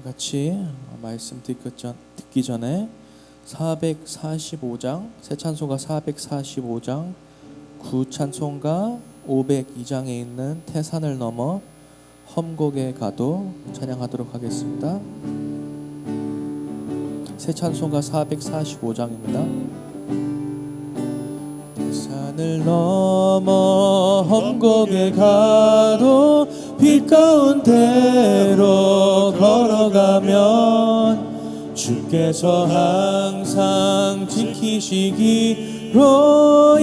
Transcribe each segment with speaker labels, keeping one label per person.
Speaker 1: 같이 말씀 듣기 전에 445장, 새 찬송가 445장, 구찬송가 502장에 있는 태산을 넘어 험곡에 가도 찬양하도록 하겠습니다. 새 찬송가 445장입니다. 태산을 넘어 험곡에 가도 빛 가운데로 걸어가면 주께서 항상 지키시기로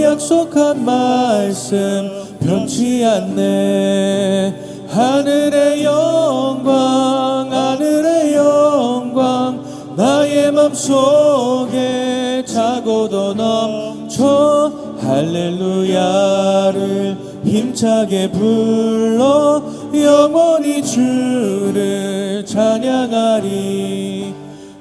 Speaker 1: 약속한 말씀 변치 않네. 하늘의 영광, 하늘의 영광, 나의 맘속에 차고도 넘쳐 할렐루야를 힘차게 불러 영원히 주를 찬양하리.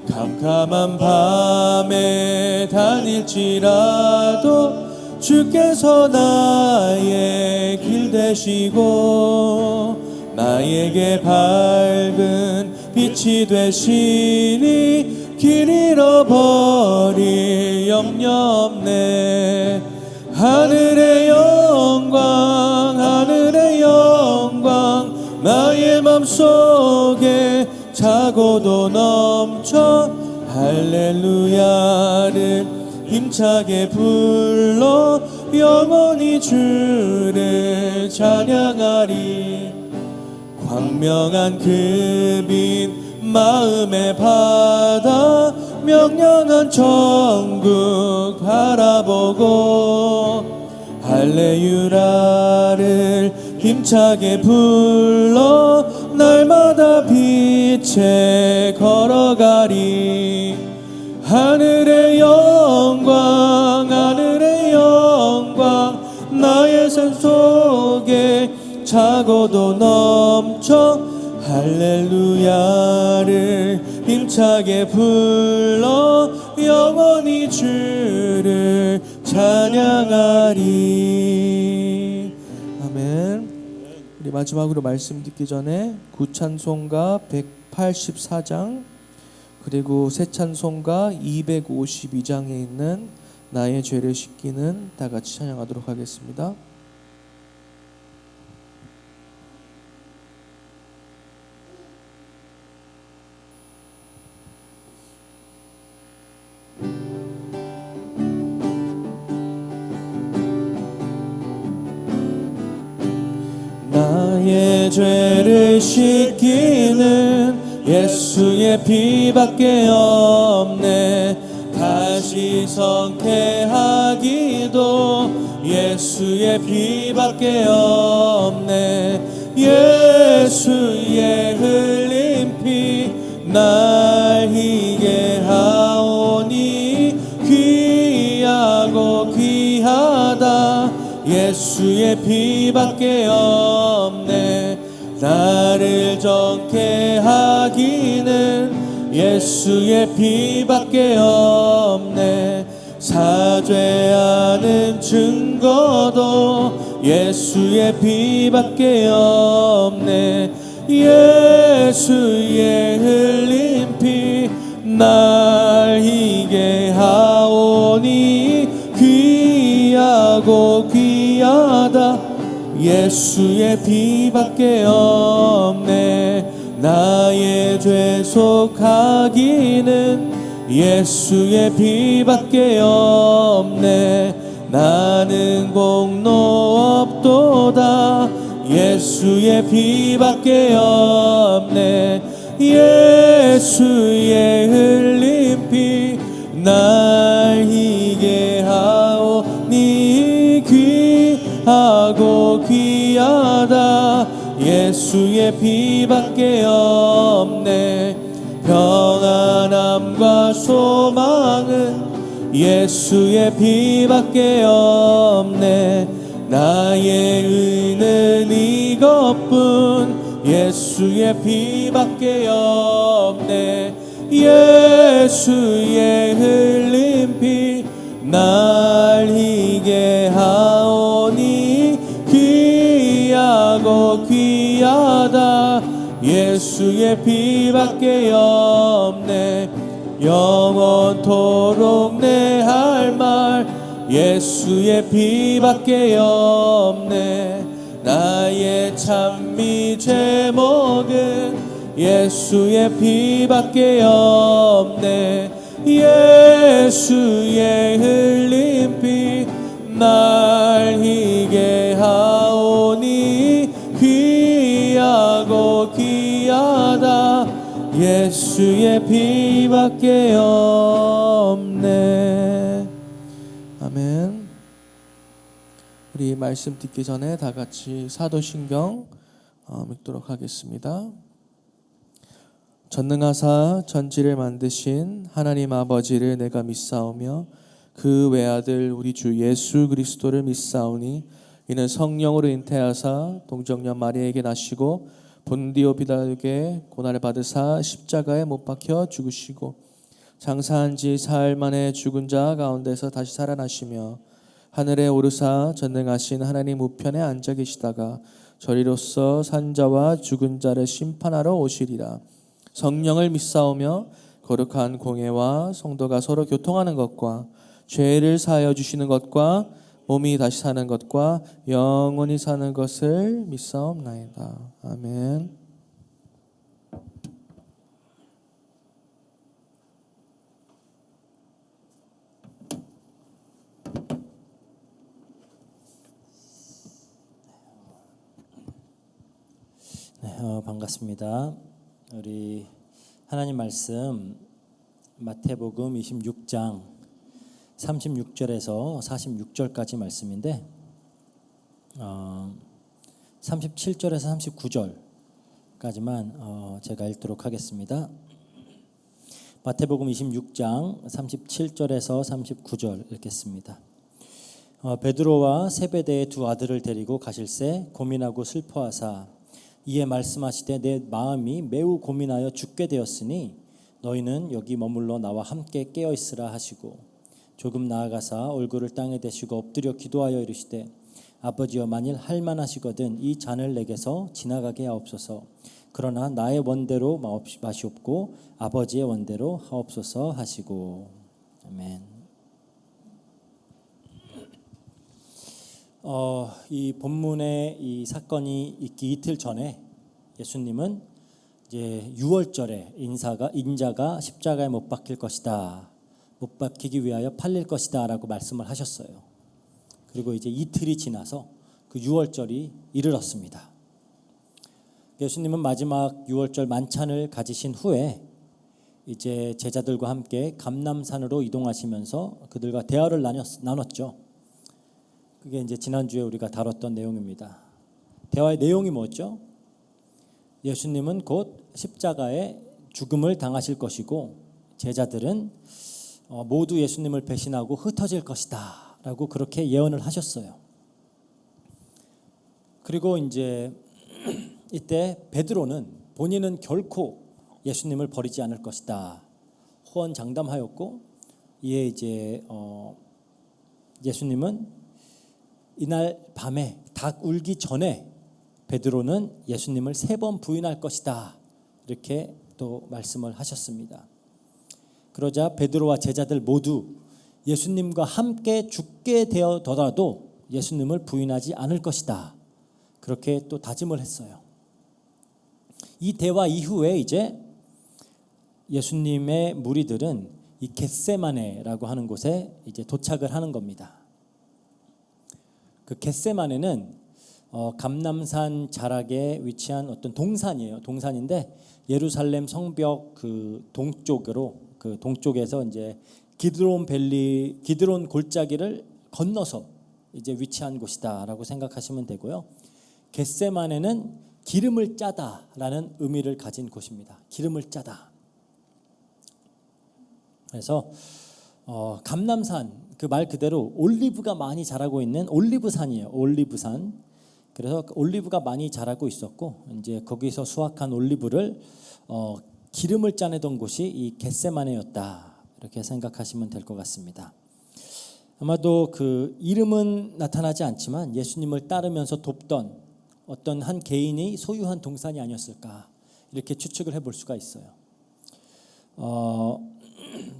Speaker 1: 캄캄한 밤에 다닐지라도 주께서 나의 길 되시고 나에게 밝은 빛이 되시니 길 잃어버릴 염려 없네. 하늘의 영광, 하늘의 영광, 나의 맘속에 차고도 넘쳐 할렐루야를 힘차게 불러 영원히 주를 찬양하리. 광명한 그 빛 마음의 바다 명령한 천국 바라보고 할렐루야를 힘차게 불러 날마다 빛에 걸어가리. 하늘의 영광, 하늘의 영광, 나의 삶 속에 차고도 넘쳐 할렐루야를 힘차게 불러 영원히 주를 찬양하리. 아멘. 우리 마지막으로 말씀 듣기 전에 구찬송가 184장 그리고 새 찬송가 252장에 있는 나의 죄를 씻기는 다 같이 찬양하도록 하겠습니다. 나의 죄를 씻기는 예수의 피밖에 없네. 다시 성쾌하기도 예수의 피밖에 없네. 예수의 흘린 피 날 희게 하오니 귀하고 귀하다. 예수의 피밖에 없네. 나를 정케 하기는 예수의 피밖에 없네. 사죄하는 증거도 예수의 피밖에 없네. 예수의 흘린 피 날 희게 하오니 귀하고 귀하다. 예수의 피밖에 없네. 나의 죄 속하기는 예수의 피밖에 없네. 나는 공로 없도다. 예수의 피밖에 없네. 예수의 흘린 피 날 희게 하오니 귀하고 귀하다. 예수의 피밖에 없네. 평안함과 소망은 예수의 피밖에 없네. 나의 의는 이것뿐 예수의 피밖에 없네. 예수의 흘린 피 날 희게 하오니 귀하고 귀하다. 예수의 피밖에 없네. 영원토록 내 할 말 예수의 피밖에 없네. 나의 찬미 제목은 예수의 피밖에 없네. 예수의 흘린 피 날 희게 하오니 귀하고 귀하다. 예수의 피밖에 없네. 아멘. 우리 말씀 듣기 전에 다 같이 사도신경 읽도록 하겠습니다. 전능하사 전지를 만드신 하나님 아버지를 내가 믿사오며 그 외아들 우리 주 예수 그리스도를 믿사오니 이는 성령으로 잉태하사 동정녀 마리아에게 나시고 본디오 빌라도에게 고난을 받으사 십자가에 못 박혀 죽으시고 장사한 지 사흘 만에 죽은 자 가운데서 다시 살아나시며 하늘에 오르사 전능하신 하나님 우편에 앉아 계시다가 저리로서 산자와 죽은 자를 심판하러 오시리라. 성령을 믿사오며 거룩한 공예와 성도가 서로 교통하는 것과 죄를 사하여 주시는 것과 몸이 다시 사는 것과 영원히 사는 것을 믿사옵나이다. 아멘.
Speaker 2: 네, 반갑습니다. 우리 하나님 말씀 마태복음 26장 36절에서 46절까지 말씀인데 37절에서 39절까지만 제가 읽도록 하겠습니다. 마태복음 26장 37절에서 39절 읽겠습니다. 베드로와 세베대의 두 아들을 데리고 가실새 고민하고 슬퍼하사 이에 말씀하시되 내 마음이 매우 고민하여 죽게 되었으니 너희는 여기 머물러 나와 함께 깨어 있으라 하시고 조금 나아가사 얼굴을 땅에 대시고 엎드려 기도하여 이르시되 아버지여 만일 할만하시거든 이 잔을 내게서 지나가게 하옵소서. 그러나 나의 원대로 마시옵고 아버지의 원대로 하옵소서 하시고. 아멘. 이 본문의 이 사건이 있기 이틀 전에 예수님은 이제 6월절에 인자가 십자가에 못 박힐 것이다, 못 박히기 위하여 팔릴 것이다라고 말씀을 하셨어요. 그리고 이제 이틀이 지나서 그 6월절이 이르렀습니다. 예수님은 마지막 6월절 만찬을 가지신 후에 이제 제자들과 함께 감람산으로 이동하시면서 그들과 대화를 나눴죠. 그게 이제 지난주에 우리가 다뤘던 내용입니다. 대화의 내용이 뭐였죠? 예수님은 곧 십자가에 죽음을 당하실 것이고 제자들은 모두 예수님을 배신하고 흩어질 것이다 라고 그렇게 예언을 하셨어요. 그리고 이제 이때 베드로는 본인은 결코 예수님을 버리지 않을 것이다 호언장담하였고, 이에 이제 예수님은 이날 밤에 닭 울기 전에 베드로는 예수님을 3번 부인할 것이다 이렇게 또 말씀을 하셨습니다. 그러자 베드로와 제자들 모두 예수님과 함께 죽게 되어더라도 예수님을 부인하지 않을 것이다 그렇게 또 다짐을 했어요. 이 대화 이후에 이제 예수님의 무리들은 이 겟세마네라고 하는 곳에 이제 도착을 하는 겁니다. 그 겟세마네는 감람산 자락에 위치한 어떤 동산이에요. 동산인데 예루살렘 성벽 그 동쪽에서 이제 기드론 골짜기를 건너서 이제 위치한 곳이다라고 생각하시면 되고요. 겟세마네는 기름을 짜다라는 의미를 가진 곳입니다. 기름을 짜다. 그래서 감람산 그 말 그대로 올리브가 많이 자라고 있는 올리브산이에요. 올리브산. 그래서 올리브가 많이 자라고 있었고 이제 거기서 수확한 올리브를 기름을 짜내던 곳이 이 겟세마네였다 이렇게 생각하시면 될 것 같습니다. 아마도 그 이름은 나타나지 않지만 예수님을 따르면서 돕던 어떤 한 개인이 소유한 동산이 아니었을까 이렇게 추측을 해볼 수가 있어요.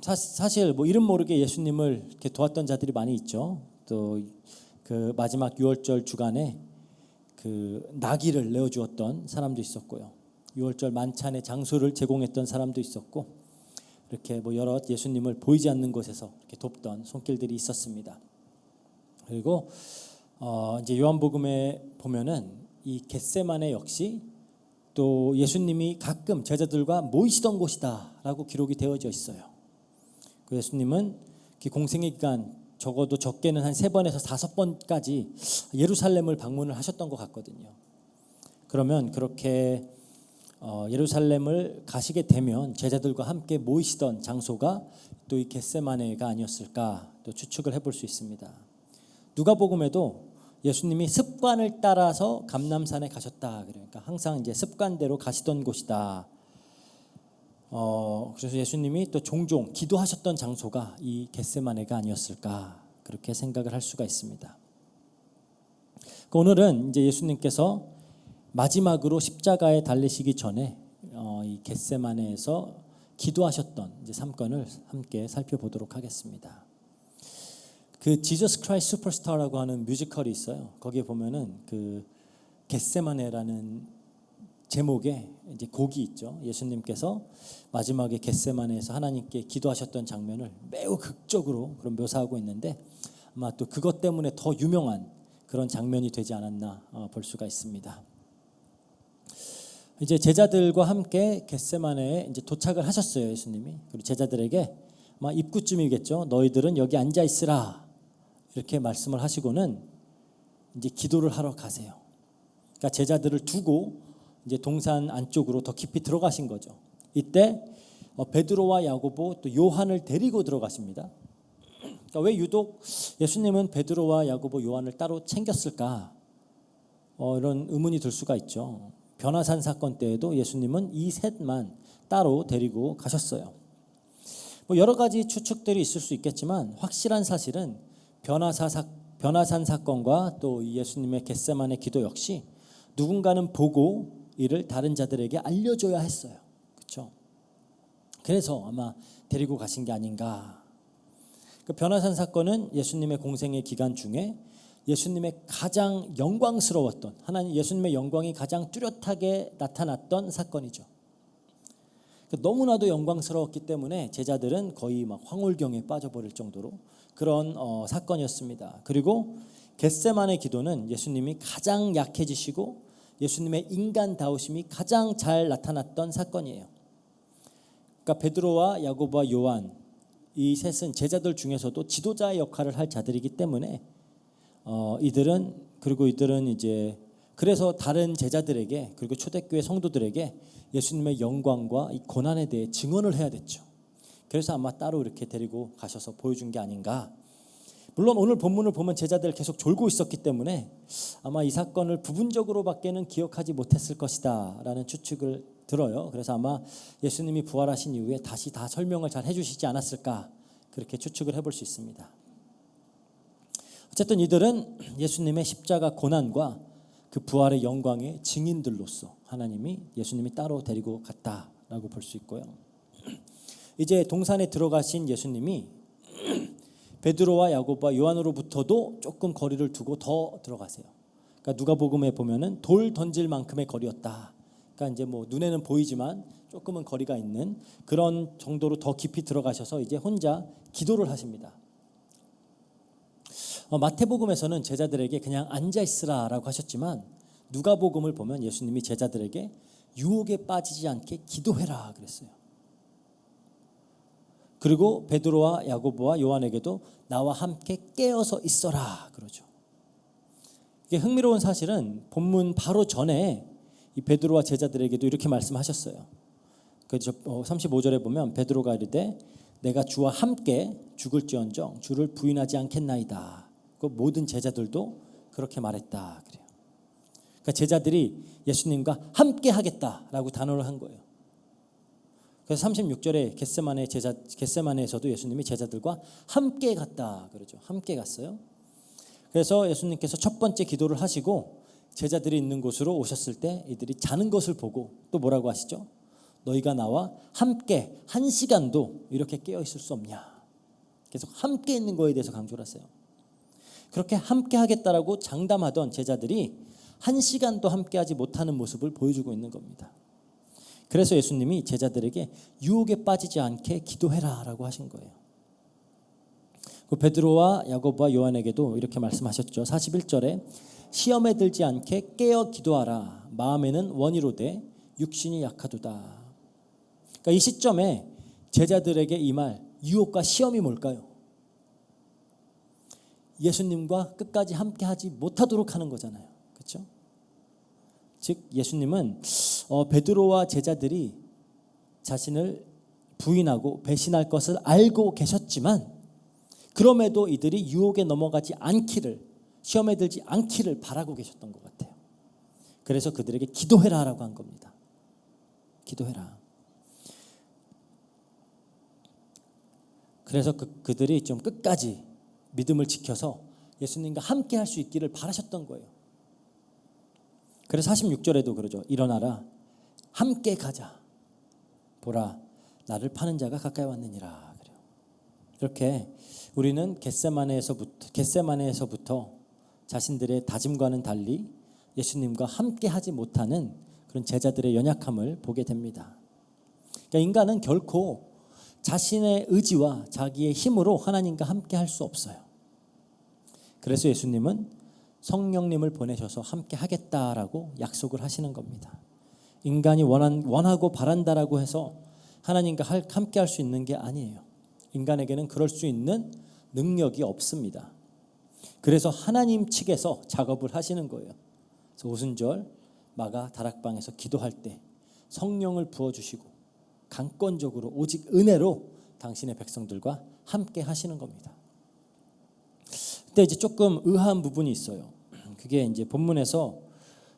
Speaker 2: 사실 뭐 이름 모르게 예수님을 이렇게 도왔던 자들이 많이 있죠. 또 그 마지막 유월절 주간에 그 나귀를 내어 주었던 사람도 있었고요. 유월절 만찬의 장소를 제공했던 사람도 있었고, 이렇게 뭐 여러 예수님을 보이지 않는 곳에서 이렇게 돕던 손길들이 있었습니다. 그리고 이제 요한복음에 보면은 이 겟세마네 역시 또 예수님이 가끔 제자들과 모이시던 곳이다라고 기록이 되어져 있어요. 그 예수님은 공생의 기간 적어도 적게는 한 3번에서 5번까지 예루살렘을 방문을 하셨던 것 같거든요. 그러면 그렇게 예루살렘을 가시게 되면 제자들과 함께 모이시던 장소가 또 이 겟세마네가 아니었을까 또 추측을 해볼 수 있습니다. 누가복음에도 예수님이 습관을 따라서 감람산에 가셨다. 그러니까 항상 이제 습관대로 가시던 곳이다. 그래서 예수님이 또 종종 기도하셨던 장소가 이 겟세마네가 아니었을까 그렇게 생각을 할 수가 있습니다. 오늘은 이제 예수님께서 마지막으로 십자가에 달리시기 전에 이 겟세마네에서 기도하셨던 이제 사건을 함께 살펴보도록 하겠습니다. 그 지저스 크라이스트 슈퍼스타라고 하는 뮤지컬이 있어요. 거기에 보면은 그 겟세마네라는 제목의 이제 곡이 있죠. 예수님께서 마지막에 겟세마네에서 하나님께 기도하셨던 장면을 매우 극적으로 그런 묘사하고 있는데 아마 또 그것 때문에 더 유명한 그런 장면이 되지 않았나 볼 수가 있습니다. 이제 제자들과 함께 겟세마네에 이제 도착을 하셨어요. 예수님이. 그리고 제자들에게 아마 입구쯤이겠죠. 너희들은 여기 앉아 있으라 이렇게 말씀을 하시고는 이제 기도를 하러 가세요. 그러니까 제자들을 두고 이제 동산 안쪽으로 더 깊이 들어가신 거죠. 이때 베드로와 야고보 또 요한을 데리고 들어가십니다. 그러니까 왜 유독 예수님은 베드로와 야고보 요한을 따로 챙겼을까? 이런 의문이 들 수가 있죠. 변화산 사건 때에도 예수님은 이 셋만 따로 데리고 가셨어요. 뭐 여러 가지 추측들이 있을 수 있겠지만 확실한 사실은 변화산 사건과 또 예수님의 겟세마네 기도 역시 누군가는 보고 이를 다른 자들에게 알려줘야 했어요. 그렇죠? 그래서 아마 데리고 가신 게 아닌가. 그 변화산 사건은 예수님의 공생의 기간 중에 예수님의 가장 영광스러웠던 하나님 예수님의 영광이 가장 뚜렷하게 나타났던 사건이죠. 너무나도 영광스러웠기 때문에 제자들은 거의 막 황홀경에 빠져버릴 정도로 그런 사건이었습니다. 그리고 겟세마네 기도는 예수님이 가장 약해지시고 예수님의 인간다우심이 가장 잘 나타났던 사건이에요. 그러니까 베드로와 야고보와 요한 이 셋은 제자들 중에서도 지도자의 역할을 할 자들이기 때문에 이들은 이제 그래서 다른 제자들에게 그리고 초대교회 성도들에게 예수님의 영광과 이 고난에 대해 증언을 해야 됐죠. 그래서 아마 따로 이렇게 데리고 가셔서 보여준 게 아닌가. 물론 오늘 본문을 보면 제자들 계속 졸고 있었기 때문에 아마 이 사건을 부분적으로밖에는 기억하지 못했을 것이다 라는 추측을 들어요. 그래서 아마 예수님이 부활하신 이후에 다시 다 설명을 잘 해주시지 않았을까 그렇게 추측을 해볼 수 있습니다. 어쨌든 이들은 예수님의 십자가 고난과 그 부활의 영광의 증인들로서 하나님이 예수님이 따로 데리고 갔다라고 볼 수 있고요. 이제 동산에 들어가신 예수님이 베드로와 야고보와 요한으로부터도 조금 거리를 두고 더 들어가세요. 그러니까 누가복음에 보면은 돌 던질 만큼의 거리였다. 그러니까 이제 뭐 눈에는 보이지만 조금은 거리가 있는 그런 정도로 더 깊이 들어가셔서 이제 혼자 기도를 하십니다. 마태복음에서는 제자들에게 그냥 앉아 있으라라고 하셨지만 누가복음을 보면 예수님이 제자들에게 유혹에 빠지지 않게 기도해라 그랬어요. 그리고 베드로와 야고보와 요한에게도 나와 함께 깨어서 있어라 그러죠. 이게 흥미로운 사실은 본문 바로 전에 이 베드로와 제자들에게도 이렇게 말씀하셨어요. 그래서 35절에 보면 베드로가 이르되 내가 주와 함께 죽을지언정 주를 부인하지 않겠나이다. 그 모든 제자들도 그렇게 말했다 그래요. 그러니까 제자들이 예수님과 함께 하겠다라고 단언을 한 거예요. 그래서 36절에 겟세마네에서도 예수님이 제자들과 함께 갔다 그러죠. 함께 갔어요. 그래서 예수님께서 첫 번째 기도를 하시고 제자들이 있는 곳으로 오셨을 때 이들이 자는 것을 보고 또 뭐라고 하시죠? 너희가 나와 함께 한 시간도 이렇게 깨어 있을 수 없냐. 계속 함께 있는 거에 대해서 강조를 하세요. 그렇게 함께 하겠다라고 장담하던 제자들이 한 시간도 함께하지 못하는 모습을 보여주고 있는 겁니다. 그래서 예수님이 제자들에게 유혹에 빠지지 않게 기도해라라고 하신 거예요. 그 베드로와 야고보와 요한에게도 이렇게 말씀하셨죠. 41절에 시험에 들지 않게 깨어 기도하라. 마음에는 원이로되 육신이 약하도다. 그러니까 이 시점에 제자들에게 이 말 유혹과 시험이 뭘까요? 예수님과 끝까지 함께하지 못하도록 하는 거잖아요. 그렇죠? 즉 예수님은 베드로와 제자들이 자신을 부인하고 배신할 것을 알고 계셨지만 그럼에도 이들이 유혹에 넘어가지 않기를, 시험에 들지 않기를 바라고 계셨던 것 같아요. 그래서 그들에게 기도해라라고 한 겁니다. 기도해라. 그래서 그들이 좀 끝까지 믿음을 지켜서 예수님과 함께 할 수 있기를 바라셨던 거예요. 그래서 46절에도 그러죠. 일어나라 함께 가자. 보라 나를 파는 자가 가까이 왔느니라. 그래요. 이렇게 우리는 겟세마네에서부터 자신들의 다짐과는 달리 예수님과 함께 하지 못하는 그런 제자들의 연약함을 보게 됩니다. 그러니까 인간은 결코 자신의 의지와 자기의 힘으로 하나님과 함께 할 수 없어요. 그래서 예수님은 성령님을 보내셔서 함께 하겠다라고 약속을 하시는 겁니다. 인간이 원하고 바란다라고 해서 하나님과 함께 할 수 있는 게 아니에요. 인간에게는 그럴 수 있는 능력이 없습니다. 그래서 하나님 측에서 작업을 하시는 거예요. 그래서 오순절 마가 다락방에서 기도할 때 성령을 부어주시고 강권적으로 오직 은혜로 당신의 백성들과 함께 하시는 겁니다. 근데 이제 조금 의아한 부분이 있어요. 그게 이제 본문에서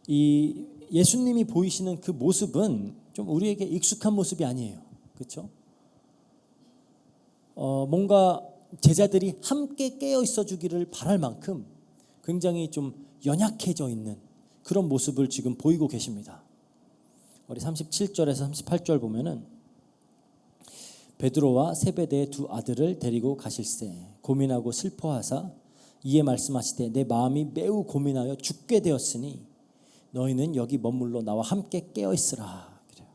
Speaker 2: 이 예수님이 보이시는 그 모습은 좀 우리에게 익숙한 모습이 아니에요. 그렇죠? 뭔가 제자들이 함께 깨어 있어 주기를 바랄 만큼 굉장히 좀 연약해져 있는 그런 모습을 지금 보이고 계십니다. 우리 37절에서 38절 보면은 베드로와 세베대의 두 아들을 데리고 가실새 고민하고 슬퍼하사 이에 말씀하시되 내 마음이 매우 고민하여 죽게 되었으니 너희는 여기 머물러 나와 함께 깨어 있으라. 그래요.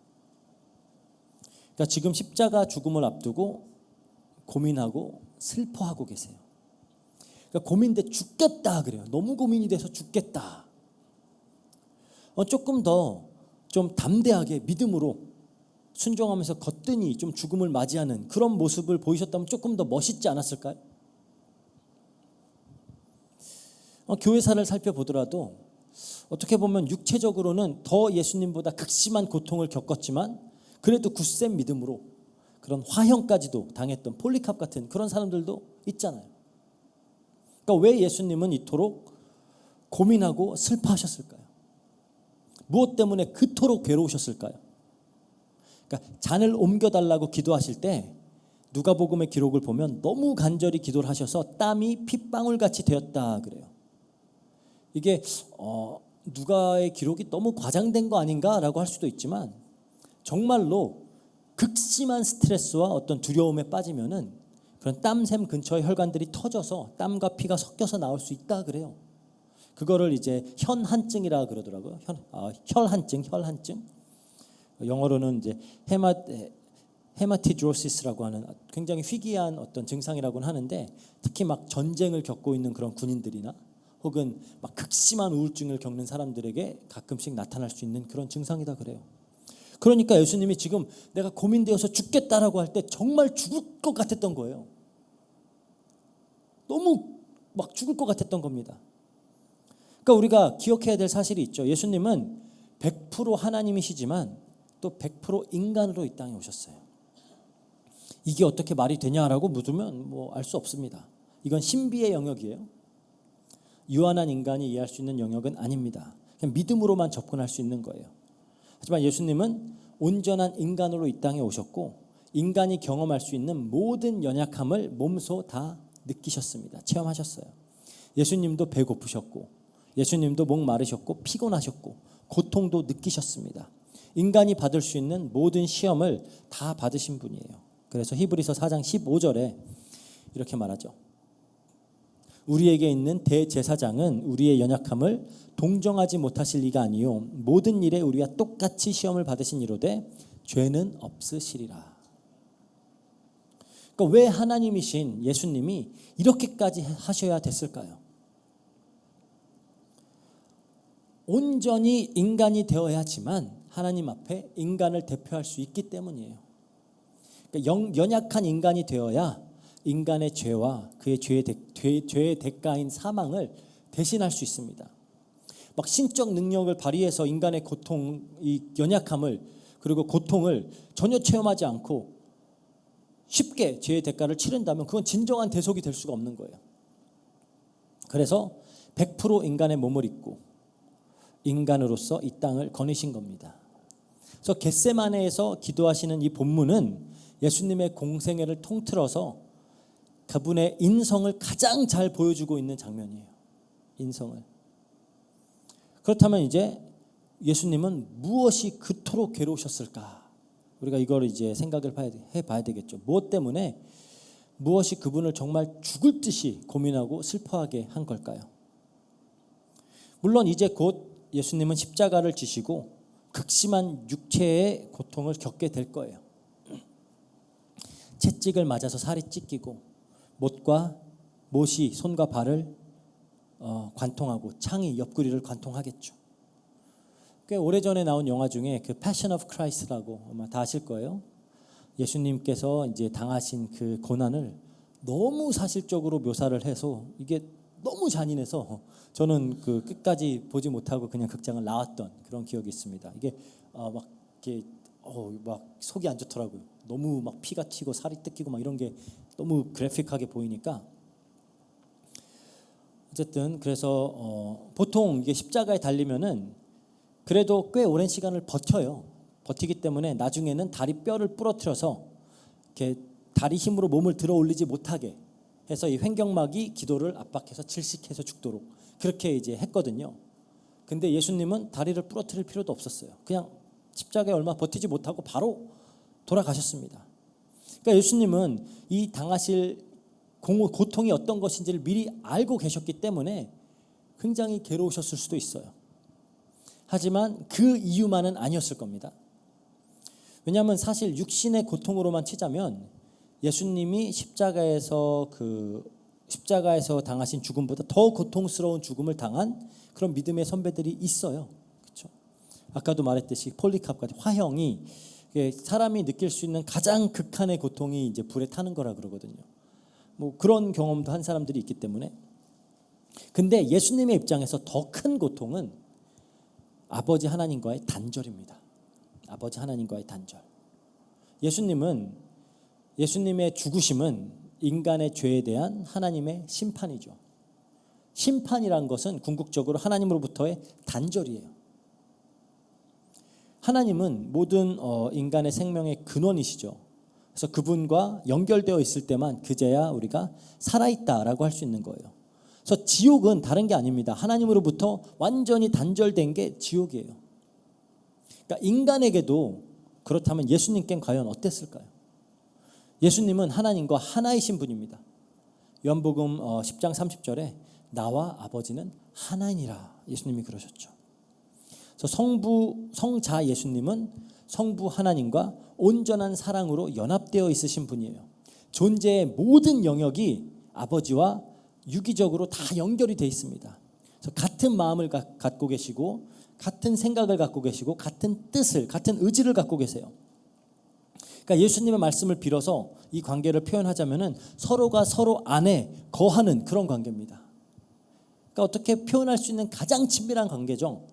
Speaker 2: 그러니까 지금 십자가 죽음을 앞두고 고민하고 슬퍼하고 계세요. 그러니까 고민돼 죽겠다 그래요. 너무 고민이 돼서 죽겠다. 조금 더 좀 담대하게 믿음으로 순종하면서 거뜬히 좀 죽음을 맞이하는 그런 모습을 보이셨다면 조금 더 멋있지 않았을까요? 교회사를 살펴보더라도 어떻게 보면 육체적으로는 더 예수님보다 극심한 고통을 겪었지만 그래도 굳센 믿음으로 그런 화형까지도 당했던 폴리캅 같은 그런 사람들도 있잖아요. 그러니까 왜 예수님은 이토록 고민하고 슬퍼하셨을까요? 무엇 때문에 그토록 괴로우셨을까요? 그러니까 잔을 옮겨달라고 기도하실 때 누가복음의 기록을 보면 너무 간절히 기도를 하셔서 땀이 핏방울같이 되었다 그래요. 이게 누가의 기록이 너무 과장된 거 아닌가라고 할 수도 있지만 정말로 극심한 스트레스와 어떤 두려움에 빠지면은 그런 땀샘 근처의 혈관들이 터져서 땀과 피가 섞여서 나올 수 있다 그래요. 그거를 이제 현한증이라 그러더라고요. 혈한증. 영어로는 이제 헤마티드로시스라고 하는 굉장히 희귀한 어떤 증상이라고는 하는데 특히 막 전쟁을 겪고 있는 그런 군인들이나 혹은 막 극심한 우울증을 겪는 사람들에게 가끔씩 나타날 수 있는 그런 증상이다 그래요. 그러니까 예수님이 지금 내가 고민되어서 죽겠다라고 할 때 정말 죽을 것 같았던 거예요. 너무 막 죽을 것 같았던 겁니다. 그러니까 우리가 기억해야 될 사실이 있죠. 예수님은 100% 하나님이시지만 또 100% 인간으로 이 땅에 오셨어요. 이게 어떻게 말이 되냐라고 묻으면 뭐 알 수 없습니다. 이건 신비의 영역이에요. 유한한 인간이 이해할 수 있는 영역은 아닙니다. 그냥 믿음으로만 접근할 수 있는 거예요. 하지만 예수님은 온전한 인간으로 이 땅에 오셨고 인간이 경험할 수 있는 모든 연약함을 몸소 다 느끼셨습니다. 체험하셨어요. 예수님도 배고프셨고 예수님도 목 마르셨고 피곤하셨고 고통도 느끼셨습니다. 인간이 받을 수 있는 모든 시험을 다 받으신 분이에요. 그래서 히브리서 4장 15절에 이렇게 말하죠. 우리에게 있는 대제사장은 우리의 연약함을 동정하지 못하실 이가 아니요 모든 일에 우리와 똑같이 시험을 받으신 이로되 죄는 없으시리라. 그러니까 왜 하나님이신 예수님이 이렇게까지 하셔야 됐을까요? 온전히 인간이 되어야지만 하나님 앞에 인간을 대표할 수 있기 때문이에요. 그러니까 연약한 인간이 되어야 인간의 죄와 그의 죄의 대가인 사망을 대신할 수 있습니다. 막 신적 능력을 발휘해서 인간의 고통, 이 연약함을 그리고 고통을 전혀 체험하지 않고 쉽게 죄의 대가를 치른다면 그건 진정한 대속이 될 수가 없는 거예요. 그래서 100% 인간의 몸을 입고 인간으로서 이 땅을 거니신 겁니다. 그래서 겟세마네에서 기도하시는 이 본문은 예수님의 공생애를 통틀어서 그분의 인성을 가장 잘 보여주고 있는 장면이에요. 인성을. 그렇다면 이제 예수님은 무엇이 그토록 괴로우셨을까? 우리가 이걸 이제 생각을 해봐야 되겠죠. 무엇 때문에 무엇이 그분을 정말 죽을 듯이 고민하고 슬퍼하게 한 걸까요? 물론 이제 곧 예수님은 십자가를 지시고 극심한 육체의 고통을 겪게 될 거예요. 채찍을 맞아서 살이 찢기고 못이 손과 발을 관통하고 창이 옆구리를 관통하겠죠. 꽤 오래전에 나온 영화 중에 그 Passion of Christ라고 아마 다 아실 거예요. 예수님께서 이제 당하신 그 고난을 너무 사실적으로 묘사를 해서 이게 너무 잔인해서 저는 그 끝까지 보지 못하고 그냥 극장을 나왔던 그런 기억이 있습니다. 이게 막 이렇게 막 속이 안 좋더라고요. 너무 막 피가 튀고 살이 뜯기고 막 이런 게 너무 그래픽하게 보이니까 어쨌든 그래서 보통 이게 십자가에 달리면은 그래도 꽤 오랜 시간을 버텨요. 버티기 때문에 나중에는 다리 뼈를 부러뜨려서 이렇게 다리 힘으로 몸을 들어 올리지 못하게 해서 이 횡격막이 기도를 압박해서 질식해서 죽도록 그렇게 이제 했거든요. 근데 예수님은 다리를 부러뜨릴 필요도 없었어요. 그냥 십자가에 얼마 버티지 못하고 바로 돌아가셨습니다. 그러니까 예수님은 이 당하실 고통이 어떤 것인지를 미리 알고 계셨기 때문에 굉장히 괴로우셨을 수도 있어요. 하지만 그 이유만은 아니었을 겁니다. 왜냐하면 사실 육신의 고통으로만 치자면 예수님이 십자가에서 당하신 죽음보다 더 고통스러운 죽음을 당한 그런 믿음의 선배들이 있어요. 그렇죠? 아까도 말했듯이 폴리캅까지 화형이 사람이 느낄 수 있는 가장 극한의 고통이 이제 불에 타는 거라 그러거든요. 뭐 그런 경험도 한 사람들이 있기 때문에. 근데 예수님의 입장에서 더 큰 고통은 아버지 하나님과의 단절입니다. 아버지 하나님과의 단절. 예수님의 죽으심은 인간의 죄에 대한 하나님의 심판이죠. 심판이란 것은 궁극적으로 하나님으로부터의 단절이에요. 하나님은 모든 인간의 생명의 근원이시죠. 그래서 그분과 연결되어 있을 때만 그제야 우리가 살아있다라고 할 수 있는 거예요. 그래서 지옥은 다른 게 아닙니다. 하나님으로부터 완전히 단절된 게 지옥이에요. 그러니까 인간에게도 그렇다면 예수님께는 과연 어땠을까요? 예수님은 하나님과 하나이신 분입니다. 요한복음 10장 30절에 나와 아버지는 하나이니라 예수님이 그러셨죠. 그래서 성자 예수님은 성부 하나님과 온전한 사랑으로 연합되어 있으신 분이에요. 존재의 모든 영역이 아버지와 유기적으로 다 연결이 되어 있습니다. 그래서 같은 마음을 갖고 계시고 같은 생각을 갖고 계시고 같은 뜻을 같은 의지를 갖고 계세요. 그러니까 예수님의 말씀을 빌어서 이 관계를 표현하자면은 서로가 서로 안에 거하는 그런 관계입니다. 그러니까 어떻게 표현할 수 있는 가장 친밀한 관계죠.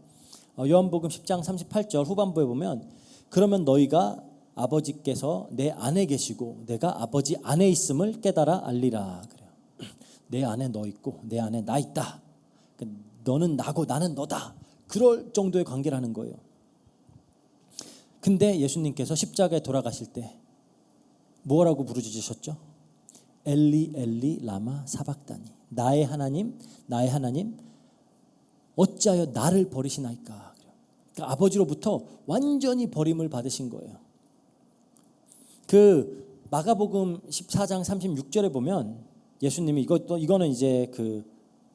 Speaker 2: 요한복음 10장 38절 후반부에 보면 그러면 너희가 아버지께서 내 안에 계시고 내가 아버지 안에 있음을 깨달아 알리라 그래요. 내 안에 너 있고 내 안에 나 있다. 그러니까 너는 나고 나는 너다. 그럴 정도의 관계라는 거예요. 근데 예수님께서 십자가에 돌아가실 때 뭐라고 부르짖으셨죠? 엘리 엘리 라마 사박다니. 나의 하나님 어찌하여 나를 버리시나이까. 그러니까 아버지로부터 완전히 버림을 받으신 거예요. 그 마가복음 14장 36절에 보면 예수님이 이거는 이제 그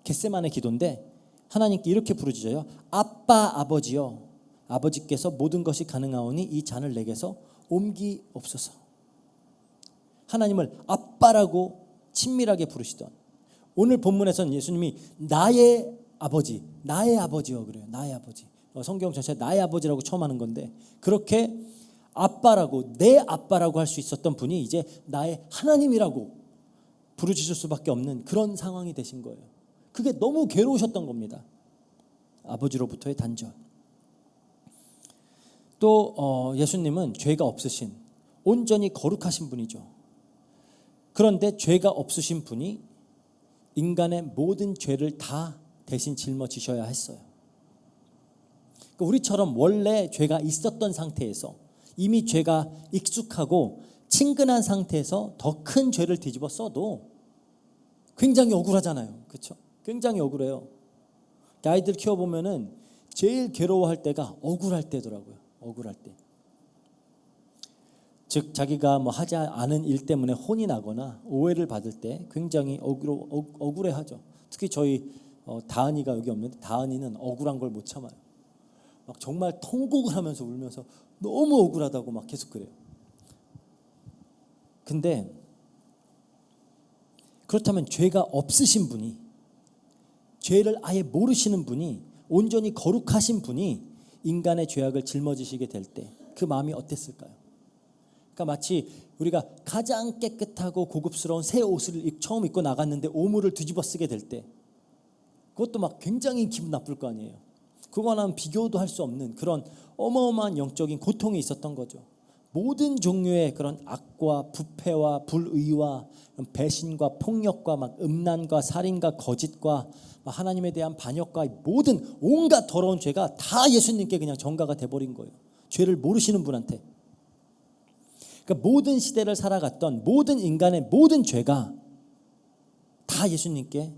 Speaker 2: 겟세마네 기도인데 하나님께 이렇게 부르짖어요. 아빠 아버지여, 아버지께서 모든 것이 가능하오니 이 잔을 내게서 옮기옵소서. 하나님을 아빠라고 친밀하게 부르시던, 오늘 본문에서는 예수님이 나의 아버지요 그래요. 나의 아버지. 성경 전체에 나의 아버지라고 처음 하는 건데, 그렇게 아빠라고, 내 아빠라고 할 수 있었던 분이 이제 나의 하나님이라고 부르짖을 수밖에 없는 그런 상황이 되신 거예요. 그게 너무 괴로우셨던 겁니다. 아버지로부터의 단절. 또 예수님은 죄가 없으신, 온전히 거룩하신 분이죠. 그런데 죄가 없으신 분이 인간의 모든 죄를 다 대신 짊어지셔야 했어요. 그러니까 우리처럼 원래 죄가 있었던 상태에서, 이미 죄가 익숙하고 친근한 상태에서 더 큰 죄를 뒤집어 써도 굉장히 억울하잖아요. 그렇죠? 굉장히 억울해요. 아이들 키워보면은 제일 괴로워할 때가 억울할 때더라고요. 억울할 때. 즉 자기가 뭐 하지 않은 일 때문에 혼이 나거나 오해를 받을 때 굉장히 억울해하죠. 특히 저희 다은이가 여기 없는데, 다은이는 억울한 걸 못 참아요. 막 정말 통곡을 하면서 울면서 너무 억울하다고 막 계속 그래요. 근데 그렇다면 죄가 없으신 분이, 죄를 아예 모르시는 분이, 온전히 거룩하신 분이 인간의 죄악을 짊어지시게 될 때 그 마음이 어땠을까요? 그러니까 마치 우리가 가장 깨끗하고 고급스러운 새 옷을 처음 입고 나갔는데 오물을 뒤집어 쓰게 될 때, 그것도 막 굉장히 기분 나쁠 거 아니에요. 그거와는 비교도 할 수 없는 그런 어마어마한 영적인 고통이 있었던 거죠. 모든 종류의 그런 악과 부패와 불의와 배신과 폭력과 막 음란과 살인과 거짓과 하나님에 대한 반역과 모든 온갖 더러운 죄가 다 예수님께 그냥 전가가 돼버린 거예요. 죄를 모르시는 분한테. 그러니까 모든 시대를 살아갔던 모든 인간의 모든 죄가 다 예수님께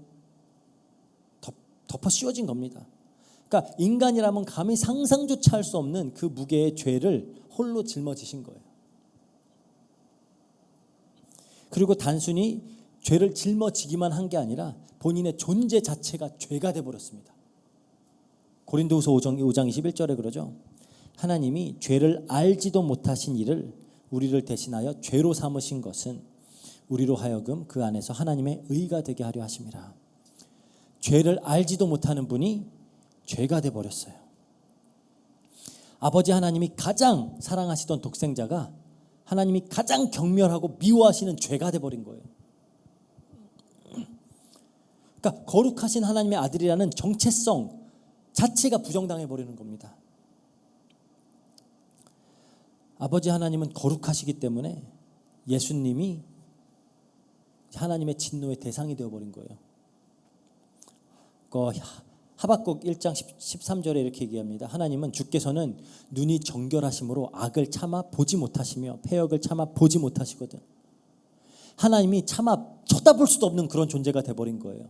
Speaker 2: 덮어 씌워진 겁니다. 그러니까 인간이라면 감히 상상조차 할 수 없는 그 무게의 죄를 홀로 짊어지신 거예요. 그리고 단순히 죄를 짊어지기만 한 게 아니라 본인의 존재 자체가 죄가 돼버렸습니다. 고린도후서 5장 21절에 그러죠. 하나님이 죄를 알지도 못하신 이를 우리를 대신하여 죄로 삼으신 것은 우리로 하여금 그 안에서 하나님의 의가 되게 하려 하심이라. 죄를 알지도 못하는 분이 죄가 돼버렸어요. 아버지 하나님이 가장 사랑하시던 독생자가 하나님이 가장 경멸하고 미워하시는 죄가 돼버린 거예요. 그러니까 거룩하신 하나님의 아들이라는 정체성 자체가 부정당해버리는 겁니다. 아버지 하나님은 거룩하시기 때문에 예수님이 하나님의 진노의 대상이 되어버린 거예요. 하박국 1장 13절에 이렇게 얘기합니다. 하나님은 주께서는 눈이 정결하심으로 악을 참아 보지 못하시며 패역을 참아 보지 못하시거든. 하나님이 참아 쳐다볼 수도 없는 그런 존재가 돼버린 거예요.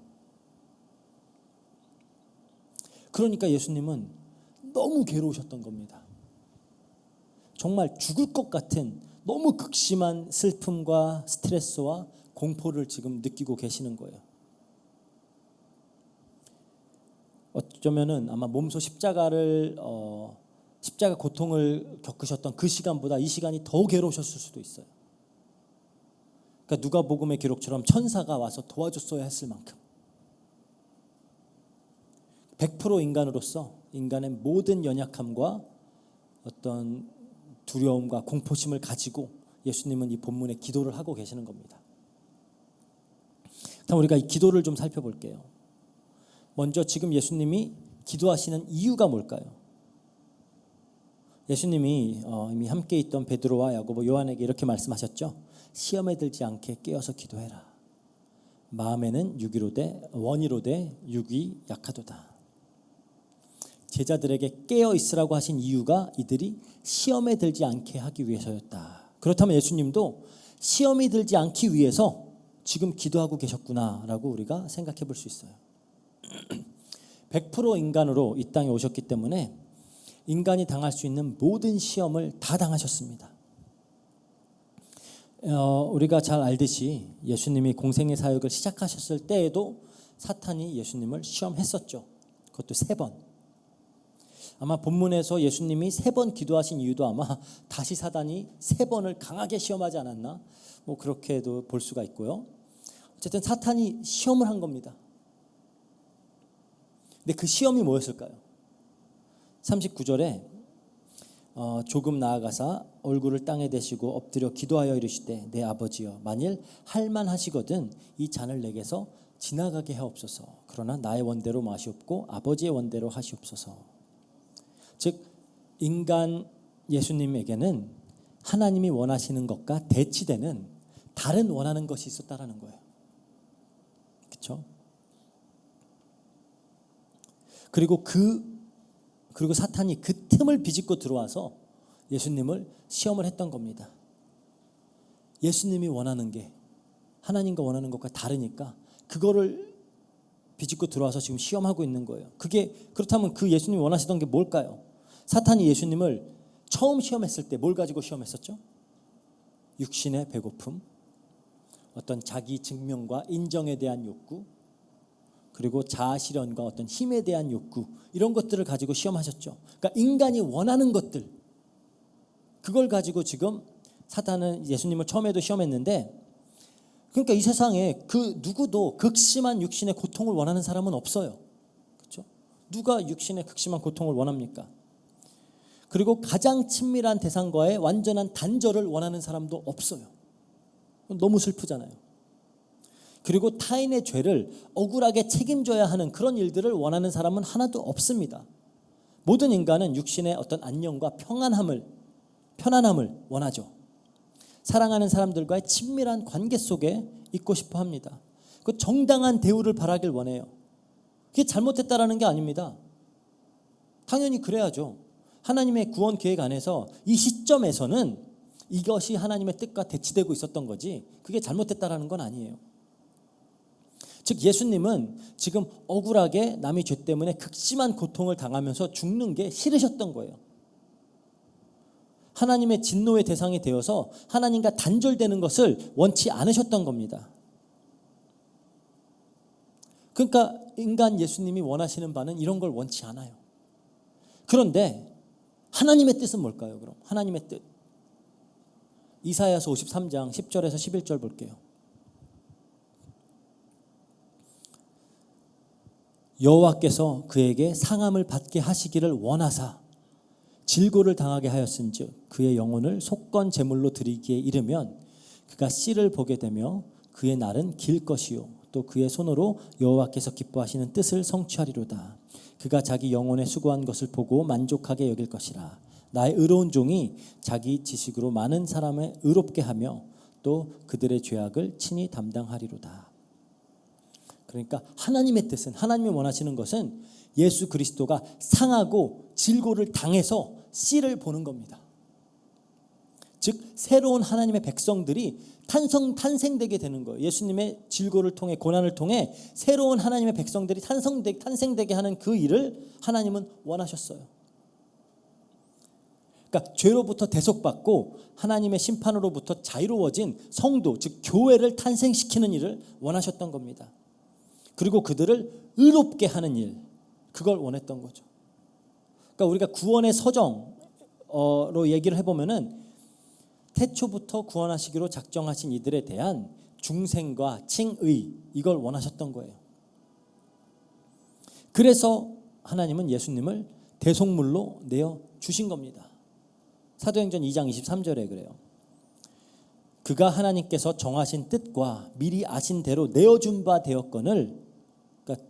Speaker 2: 그러니까 예수님은 너무 괴로우셨던 겁니다. 정말 죽을 것 같은 너무 극심한 슬픔과 스트레스와 공포를 지금 느끼고 계시는 거예요. 어쩌면은 아마 몸소 십자가 고통을 겪으셨던 그 시간보다 이 시간이 더 괴로우셨을 수도 있어요. 그러니까 누가복음의 기록처럼 천사가 와서 도와줬어야 했을 만큼 100% 인간으로서 인간의 모든 연약함과 어떤 두려움과 공포심을 가지고 예수님은 이 본문에 기도를 하고 계시는 겁니다. 그럼 우리가 이 기도를 좀 살펴볼게요. 먼저 지금 예수님이 기도하시는 이유가 뭘까요? 예수님이 이미 함께 있던 베드로와 야고보, 요한에게 이렇게 말씀하셨죠. 시험에 들지 않게 깨어서 기도해라. 마음에는 원이로되 육이 약하도다. 제자들에게 깨어 있으라고 하신 이유가 이들이 시험에 들지 않게 하기 위해서였다. 그렇다면 예수님도 시험이 들지 않기 위해서 지금 기도하고 계셨구나라고 우리가 생각해 볼 수 있어요. 100% 인간으로 이 땅에 오셨기 때문에 인간이 당할 수 있는 모든 시험을 다 당하셨습니다. 우리가 잘 알듯이 예수님이 공생의 사역을 시작하셨을 때에도 사탄이 예수님을 시험했었죠. 그것도 3번. 아마 본문에서 예수님이 3번 기도하신 이유도 아마 다시 사단이 3번을 강하게 시험하지 않았나? 뭐 그렇게도 볼 수가 있고요. 어쨌든 사탄이 시험을 한 겁니다. 근데 그 시험이 뭐였을까요? 39절에 조금 나아가사 얼굴을 땅에 대시고 엎드려 기도하여 이르시되 내 아버지여 만일 할만하시거든 이 잔을 내게서 지나가게 하옵소서. 그러나 나의 원대로 마시옵고 아버지의 원대로 하시옵소서. 즉 인간 예수님에게는 하나님이 원하시는 것과 대치되는 다른 원하는 것이 있었다라는 거예요. 그렇죠? 그리고 사탄이 그 틈을 비집고 들어와서 예수님을 시험을 했던 겁니다. 예수님이 원하는 게 하나님과 원하는 것과 다르니까 그거를 비집고 들어와서 지금 시험하고 있는 거예요. 그렇다면 그 예수님이 원하시던 게 뭘까요? 사탄이 예수님을 처음 시험했을 때 뭘 가지고 시험했었죠? 육신의 배고픔, 어떤 자기 증명과 인정에 대한 욕구, 그리고 자아 실현과 어떤 힘에 대한 욕구, 이런 것들을 가지고 시험하셨죠. 그러니까 인간이 원하는 것들, 그걸 가지고 지금 사탄은 예수님을 처음에도 시험했는데, 그러니까 이 세상에 그 누구도 극심한 육신의 고통을 원하는 사람은 없어요. 그렇죠? 누가 육신의 극심한 고통을 원합니까? 그리고 가장 친밀한 대상과의 완전한 단절을 원하는 사람도 없어요. 너무 슬프잖아요. 그리고 타인의 죄를 억울하게 책임져야 하는 그런 일들을 원하는 사람은 하나도 없습니다. 모든 인간은 육신의 어떤 안녕과 편안함을 원하죠. 사랑하는 사람들과의 친밀한 관계 속에 있고 싶어 합니다. 그 정당한 대우를 바라길 원해요. 그게 잘못됐다라는 게 아닙니다. 당연히 그래야죠. 하나님의 구원 계획 안에서 이 시점에서는 이것이 하나님의 뜻과 대치되고 있었던 거지 그게 잘못됐다라는 건 아니에요. 즉 예수님은 지금 억울하게 남의 죄 때문에 극심한 고통을 당하면서 죽는 게 싫으셨던 거예요. 하나님의 진노의 대상이 되어서 하나님과 단절되는 것을 원치 않으셨던 겁니다. 그러니까 인간 예수님이 원하시는 바는 이런 걸 원치 않아요. 그런데 하나님의 뜻은 뭘까요? 그럼 하나님의 뜻. 이사야서 53장 10절에서 11절 볼게요. 여호와께서 그에게 상함을 받게 하시기를 원하사 질고를 당하게 하였은즉 그의 영혼을 속건 제물로 드리기에 이르면 그가 씨를 보게 되며 그의 날은 길 것이요 또 그의 손으로 여호와께서 기뻐하시는 뜻을 성취하리로다. 그가 자기 영혼에 수고한 것을 보고 만족하게 여길 것이라. 나의 의로운 종이 자기 지식으로 많은 사람을 의롭게 하며 또 그들의 죄악을 친히 담당하리로다. 그러니까 하나님의 뜻은, 하나님이 원하시는 것은 예수 그리스도가 상하고 질고를 당해서 씨를 보는 겁니다. 즉 새로운 하나님의 백성들이 탄생되게 되는 거예요. 예수님의 질고를 통해, 고난을 통해 새로운 하나님의 백성들이 탄생되게 하는 그 일을 하나님은 원하셨어요. 그러니까 죄로부터 대속받고 하나님의 심판으로부터 자유로워진 성도, 즉 교회를 탄생시키는 일을 원하셨던 겁니다. 그리고 그들을 의롭게 하는 일, 그걸 원했던 거죠. 그러니까 우리가 구원의 서정로 얘기를 해보면은 태초부터 구원하시기로 작정하신 이들에 대한 중생과 칭의, 이걸 원하셨던 거예요. 그래서 하나님은 예수님을 대속물로 내어 주신 겁니다. 사도행전 2장 23절에 그래요. 그가 하나님께서 정하신 뜻과 미리 아신 대로 내어준 바 되었거늘, 그러니까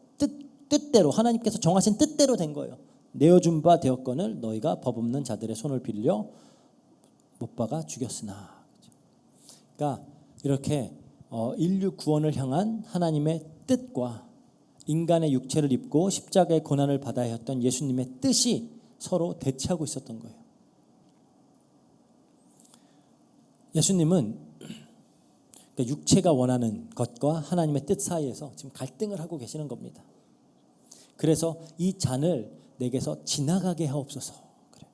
Speaker 2: 뜻대로 하나님께서 정하신 뜻대로 된 거예요. 내어준 바 되었거늘 너희가 법 없는 자들의 손을 빌려 못 박아 죽였으나. 그러니까 이렇게 인류 구원을 향한 하나님의 뜻과 인간의 육체를 입고 십자가의 고난을 받아야 했던 예수님의 뜻이 서로 대치하고 있었던 거예요. 예수님은 그러니까 육체가 원하는 것과 하나님의 뜻 사이에서 지금 갈등을 하고 계시는 겁니다. 그래서 이 잔을 내게서 지나가게 하옵소서. 그래.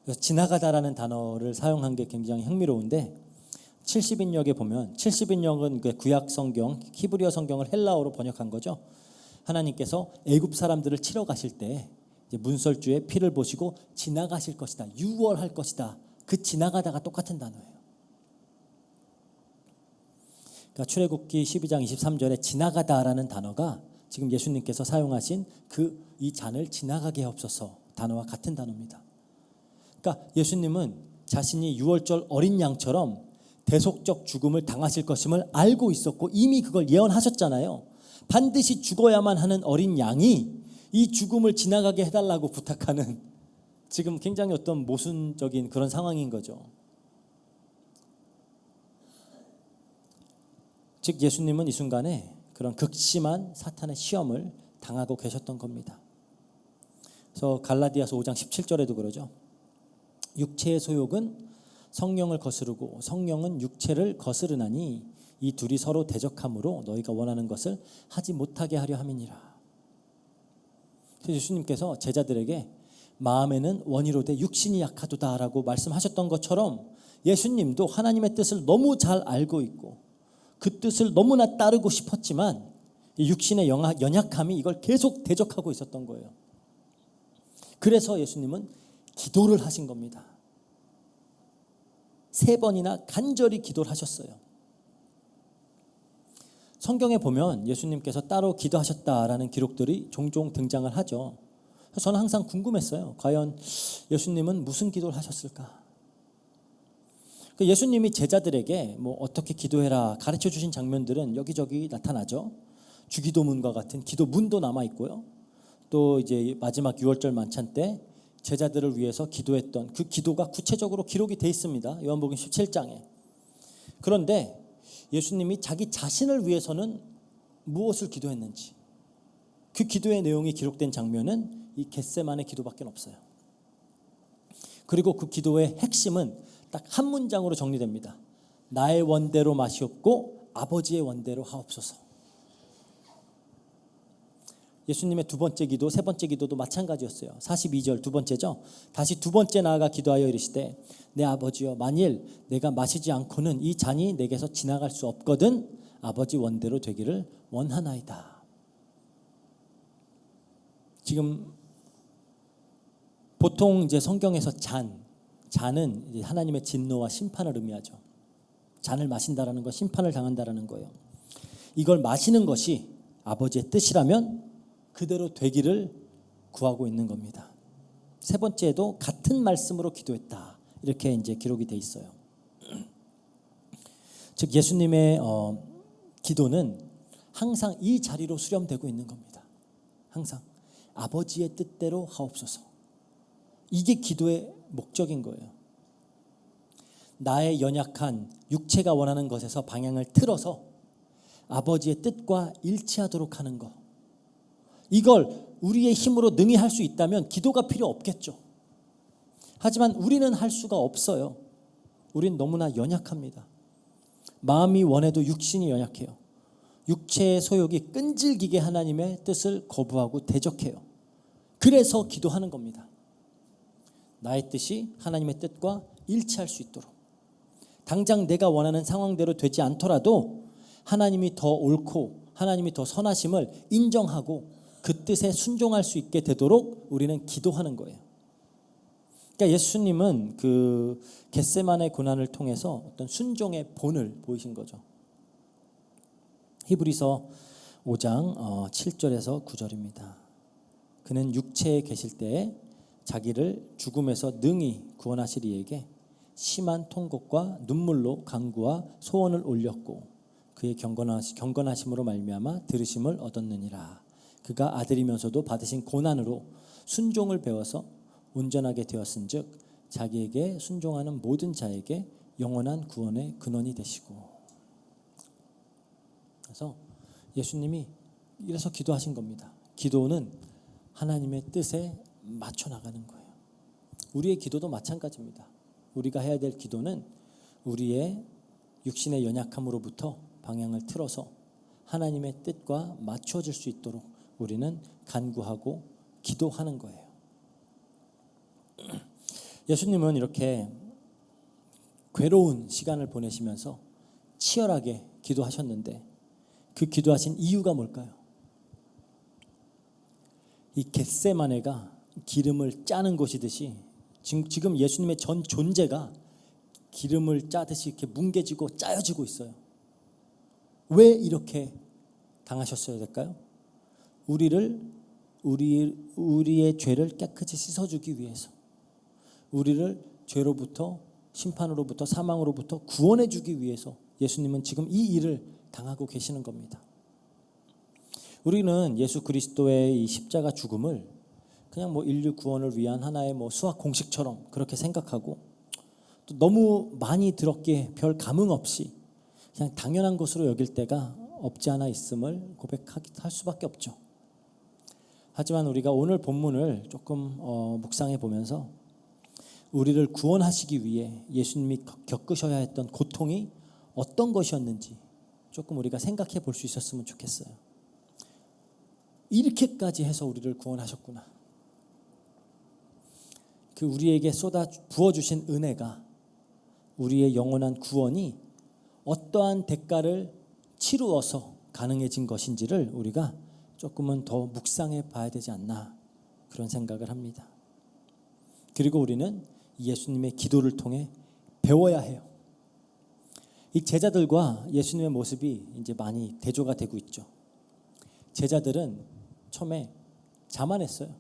Speaker 2: 그래서 지나가다라는 단어를 사용한 게 굉장히 흥미로운데 70인역에 보면 70인역은 그 구약 성경 히브리어 성경을 헬라어로 번역한 거죠. 하나님께서 애굽 사람들을 치러 가실 때 이제 문설주의 피를 보시고 지나가실 것이다. 유월할 것이다. 그 지나가다가 똑같은 단어예요. 그러니까 출애굽기 12장 23절에 지나가다라는 단어가 지금 예수님께서 사용하신 이 잔을 지나가게 하옵소서 단어와 같은 단어입니다. 그러니까 예수님은 자신이 유월절 어린 양처럼 대속적 죽음을 당하실 것임을 알고 있었고 이미 그걸 예언하셨잖아요. 반드시 죽어야만 하는 어린 양이 이 죽음을 지나가게 해달라고 부탁하는 지금 굉장히 어떤 모순적인 그런 상황인 거죠. 즉 예수님은 이 순간에 그런 극심한 사탄의 시험을 당하고 계셨던 겁니다. 그래서 갈라디아서 5장 17절에도 그러죠. 육체의 소욕은 성령을 거스르고 성령은 육체를 거스르나니 이 둘이 서로 대적함으로 너희가 원하는 것을 하지 못하게 하려 함이니라. 그래서 예수님께서 제자들에게 마음에는 원이로되 육신이 약하도다라고 말씀하셨던 것처럼 예수님도 하나님의 뜻을 너무 잘 알고 있고 그 뜻을 너무나 따르고 싶었지만 이 육신의 연약함이 이걸 계속 대적하고 있었던 거예요. 그래서 예수님은 기도를 하신 겁니다. 3번이나 간절히 기도를 하셨어요. 성경에 보면 예수님께서 따로 기도하셨다라는 기록들이 종종 등장을 하죠. 저는 항상 궁금했어요. 과연 예수님은 무슨 기도를 하셨을까? 예수님이 제자들에게 뭐 어떻게 기도해라 가르쳐 주신 장면들은 여기저기 나타나죠. 주기도문과 같은 기도문도 남아 있고요. 또 이제 마지막 유월절 만찬 때 제자들을 위해서 기도했던 그 기도가 구체적으로 기록이 돼 있습니다. 요한복음 17장에. 그런데 예수님이 자기 자신을 위해서는 무엇을 기도했는지 그 기도의 내용이 기록된 장면은 이 겟세마네 기도밖에 없어요. 그리고 그 기도의 핵심은 딱 한 문장으로 정리됩니다. 나의 원대로 마시옵고 아버지의 원대로 하옵소서. 예수님의 두 번째 기도, 세 번째 기도도 마찬가지였어요. 42절 두 번째죠. 다시 두 번째 나아가 기도하여 이르시되 내 아버지여 만일 내가 마시지 않고는 이 잔이 내게서 지나갈 수 없거든 아버지 원대로 되기를 원하나이다. 지금 보통 이제 성경에서 잔은 이제 하나님의 진노와 심판을 의미하죠. 잔을 마신다라는 거 심판을 당한다라는 거예요. 이걸 마시는 것이 아버지의 뜻이라면 그대로 되기를 구하고 있는 겁니다. 세 번째도 같은 말씀으로 기도했다. 이렇게 이제 기록이 돼 있어요. 즉 예수님의 기도는 항상 이 자리로 수렴되고 있는 겁니다. 항상 아버지의 뜻대로 하옵소서. 이게 기도의 목적인 거예요. 나의 연약한 육체가 원하는 것에서 방향을 틀어서 아버지의 뜻과 일치하도록 하는 것. 이걸 우리의 힘으로 능히 할 수 있다면 기도가 필요 없겠죠. 하지만 우리는 할 수가 없어요. 우린 너무나 연약합니다. 마음이 원해도 육신이 연약해요. 육체의 소욕이 끈질기게 하나님의 뜻을 거부하고 대적해요. 그래서 기도하는 겁니다. 나의 뜻이 하나님의 뜻과 일치할 수 있도록. 당장 내가 원하는 상황대로 되지 않더라도 하나님이 더 옳고 하나님이 더 선하심을 인정하고 그 뜻에 순종할 수 있게 되도록 우리는 기도하는 거예요. 그러니까 예수님은 그 겟세마네 고난을 통해서 어떤 순종의 본을 보이신 거죠. 히브리서 5장 7절에서 9절입니다. 그는 육체에 계실 때에 자기를 죽음에서 능히 구원하실 이에게 심한 통곡과 눈물로 간구와 소원을 올렸고 그의 경건하심으로 말미암아 들으심을 얻었느니라. 그가 아들이면서도 받으신 고난으로 순종을 배워서 온전하게 되었은즉 자기에게 순종하는 모든 자에게 영원한 구원의 근원이 되시고. 그래서 예수님이 이래서 기도하신 겁니다. 기도는 하나님의 뜻에 맞춰 나가는 거예요. 우리의 기도도 마찬가지입니다. 우리가 해야 될 기도는 우리의 육신의 연약함으로부터 방향을 틀어서 하나님의 뜻과 맞춰질 수 있도록 우리는 간구하고 기도하는 거예요. 예수님은 이렇게 괴로운 시간을 보내시면서 치열하게 기도하셨는데 그 기도하신 이유가 뭘까요? 이 겟세마네가 기름을 짜는 곳이듯이 지금 예수님의 전 존재가 기름을 짜듯이 이렇게 뭉개지고 짜여지고 있어요. 왜 이렇게 당하셨어야 될까요? 우리의 죄를 깨끗이 씻어주기 위해서, 우리를 죄로부터, 심판으로부터, 사망으로부터 구원해주기 위해서 예수님은 지금 이 일을 당하고 계시는 겁니다. 우리는 예수 그리스도의 이 십자가 죽음을 그냥 인류 구원을 위한 하나의 수학 공식처럼 그렇게 생각하고, 또 너무 많이 들었기에 별 감흥 없이 그냥 당연한 것으로 여길 때가 없지 않아 있음을 고백할 수밖에 없죠. 하지만 우리가 오늘 본문을 조금 묵상해 보면서 우리를 구원하시기 위해 예수님이 겪으셔야 했던 고통이 어떤 것이었는지 조금 우리가 생각해 볼 수 있었으면 좋겠어요. 이렇게까지 해서 우리를 구원하셨구나. 그 우리에게 부어주신 은혜가, 우리의 영원한 구원이 어떠한 대가를 치루어서 가능해진 것인지를 우리가 조금은 더 묵상해 봐야 되지 않나, 그런 생각을 합니다. 그리고 우리는 예수님의 기도를 통해 배워야 해요. 이 제자들과 예수님의 모습이 이제 많이 대조가 되고 있죠. 제자들은 처음에 자만했어요.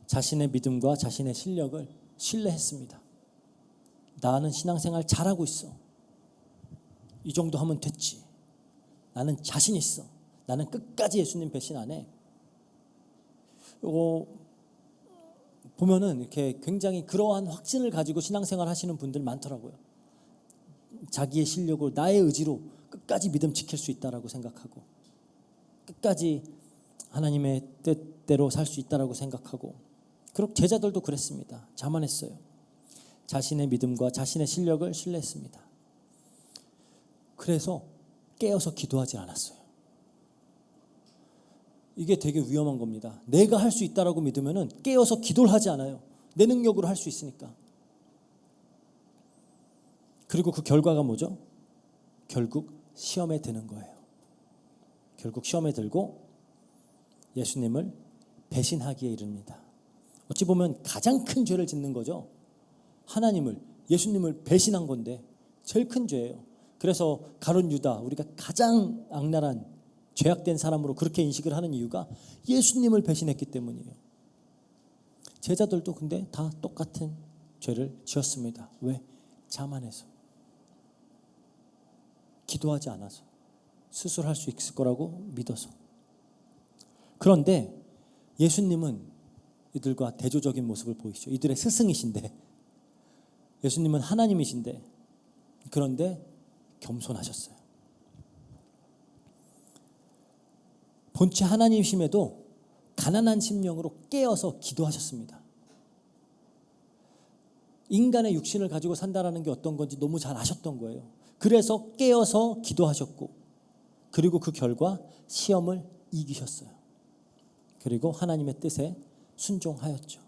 Speaker 2: 자신의 믿음과 자신의 실력을 신뢰했습니다. 나는 신앙생활 잘하고 있어. 이 정도 하면 됐지. 나는 자신 있어. 나는 끝까지 예수님 배신 안 해. 보면은 이렇게 굉장히 그러한 확신을 가지고 신앙생활 하시는 분들 많더라고요. 자기의 실력으로, 나의 의지로 끝까지 믿음 지킬 수 있다라고 생각하고, 끝까지 하나님의 뜻대로 살 수 있다라고 생각하고, 그렇게 제자들도 그랬습니다. 자만했어요. 자신의 믿음과 자신의 실력을 신뢰했습니다. 그래서 깨어서 기도하지 않았어요. 이게 되게 위험한 겁니다. 내가 할 수 있다라고 믿으면은 깨어서 기도를 하지 않아요. 내 능력으로 할 수 있으니까. 그리고 그 결과가 뭐죠? 결국 시험에 드는 거예요. 결국 시험에 들고 예수님을 배신하기에 이릅니다. 어찌 보면 가장 큰 죄를 짓는 거죠. 하나님을, 예수님을 배신한 건데 제일 큰 죄예요. 그래서 가룟 유다, 우리가 가장 악랄한 죄악된 사람으로 그렇게 인식을 하는 이유가 예수님을 배신했기 때문이에요. 제자들도 근데 다 똑같은 죄를 지었습니다. 왜? 자만해서, 기도하지 않아서, 스스로 할 수 있을 거라고 믿어서. 그런데 예수님은 이들과 대조적인 모습을 보이시죠. 이들의 스승이신데, 예수님은 하나님이신데, 그런데 겸손하셨어요. 본체 하나님이심에도 가난한 심령으로 깨어서 기도하셨습니다. 인간의 육신을 가지고 산다라는 게 어떤 건지 너무 잘 아셨던 거예요. 그래서 깨어서 기도하셨고, 그리고 그 결과 시험을 이기셨어요. 그리고 하나님의 뜻에 순종하였죠.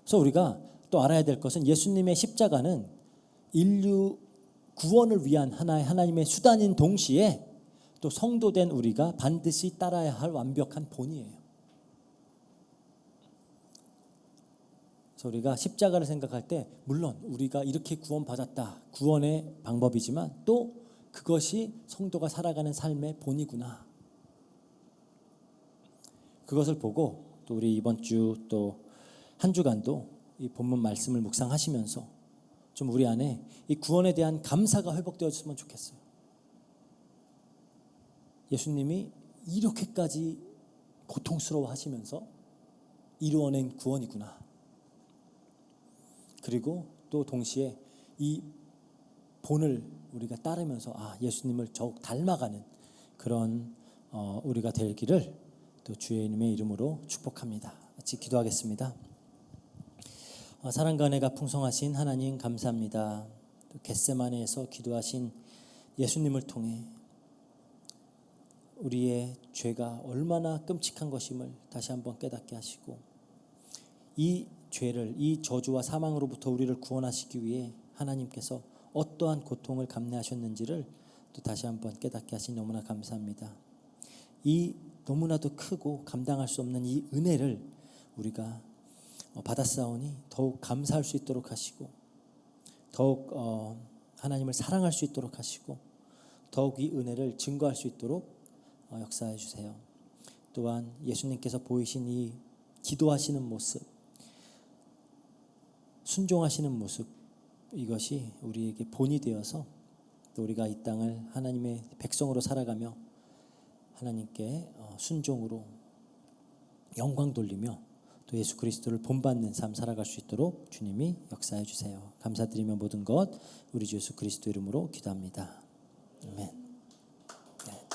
Speaker 2: 그래서 우리가 또 알아야 될 것은 예수님의 십자가는 인류 구원을 위한 하나님의 수단인 동시에 또 성도된 우리가 반드시 따라야 할 완벽한 본이에요. 그래서 우리가 십자가를 생각할 때 물론 우리가 이렇게 구원받았다, 구원의 방법이지만 또 그것이 성도가 살아가는 삶의 본이구나. 그것을 보고 또 우리 이번 주 또 한 주간도 이 본문 말씀을 묵상하시면서 좀 우리 안에 이 구원에 대한 감사가 회복되었으면 좋겠어요. 예수님이 이렇게까지 고통스러워 하시면서 이루어낸 구원이구나. 그리고 또 동시에 이 본을 우리가 따르면서 예수님을 더욱 닮아가는 그런 우리가 되기를 또 주의 이름의 이름으로 축복합니다. 같이 기도하겠습니다. 사랑과 은혜가 풍성하신 하나님 감사합니다. 또 겟세마네에서 기도하신 예수님을 통해 우리의 죄가 얼마나 끔찍한 것임을 다시 한번 깨닫게 하시고 이 죄를 이 저주와 사망으로부터 우리를 구원하시기 위해 하나님께서 어떠한 고통을 감내하셨는지를 또 다시 한번 깨닫게 하시니 너무나 감사합니다. 이 너무나도 크고 감당할 수 없는 이 은혜를 우리가 받았사오니 더욱 감사할 수 있도록 하시고 더욱 하나님을 사랑할 수 있도록 하시고 더욱 이 은혜를 증거할 수 있도록 역사해 주세요. 또한 예수님께서 보이신 이 기도하시는 모습, 순종하시는 모습, 이것이 우리에게 본이 되어서 또 우리가 이 땅을 하나님의 백성으로 살아가며 하나님께 순종으로 영광 돌리며 또 예수 그리스도를 본받는 삶 살아갈 수 있도록 주님이 역사해 주세요. 감사드리며 모든 것 우리 주 예수 그리스도 이름으로 기도합니다. 아멘. 네.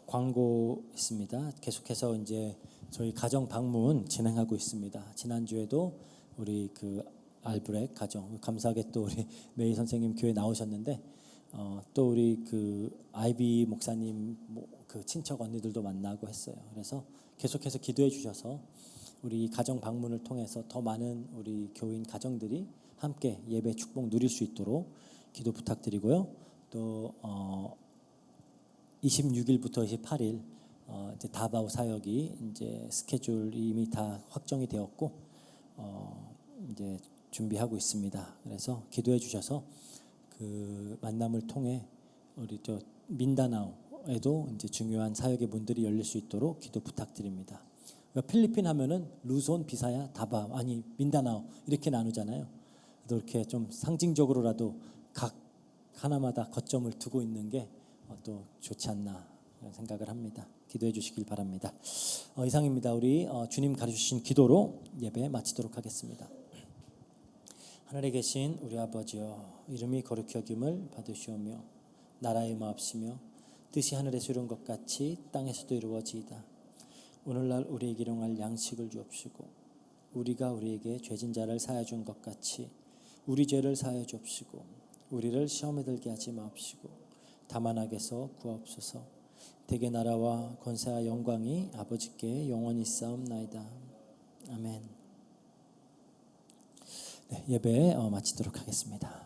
Speaker 2: 광고 있습니다. 계속해서 이제 저희 가정 방문 진행하고 있습니다. 지난주에도 우리 그 알브렉 가정 감사하게 또 우리 메이 선생님 교회 나오셨는데 또 우리 그 아이비 목사님 그 친척 언니들도 만나고 했어요. 그래서 계속해서 기도해 주셔서 우리 가정 방문을 통해서 더 많은 우리 교인 가정들이 함께 예배 축복 누릴 수 있도록 기도 부탁드리고요. 또 26일부터 28일 이제 다바오 사역이 이제 스케줄이 이미 다 확정이 되었고 이제 준비하고 있습니다. 그래서 기도해 주셔서 그 만남을 통해 우리 저 민다나오에도 이제 중요한 사역의 문들이 열릴 수 있도록 기도 부탁드립니다. 그러니까 필리핀 하면은 루손, 비사야, 다바 아니 민다나오 이렇게 나누잖아요. 또 이렇게 좀 상징적으로라도 각 하나마다 거점을 두고 있는 게 또 좋지 않나 생각을 합니다. 기도해 주시길 바랍니다. 이상입니다. 우리 주님 가르쳐주신 기도로 예배 마치도록 하겠습니다. 하늘에 계신 우리 아버지여, 이름이 거룩히 여김을 받으시오며 나라의 마옵시며 뜻이 하늘에서 이룬 것 같이 땅에서도 이루어지이다. 오늘날 우리에게 일용할 양식을 주옵시고 우리가 우리에게 죄진 자를 사하여 준 것 같이 우리 죄를 사하여 주옵시고 우리를 시험에 들게 하지 마옵시고 다만 악에서 구하옵소서. 대개 나라와 권세와 영광이 아버지께 영원히 있사옵나이다. 아멘. 네, 예배 마치도록 하겠습니다.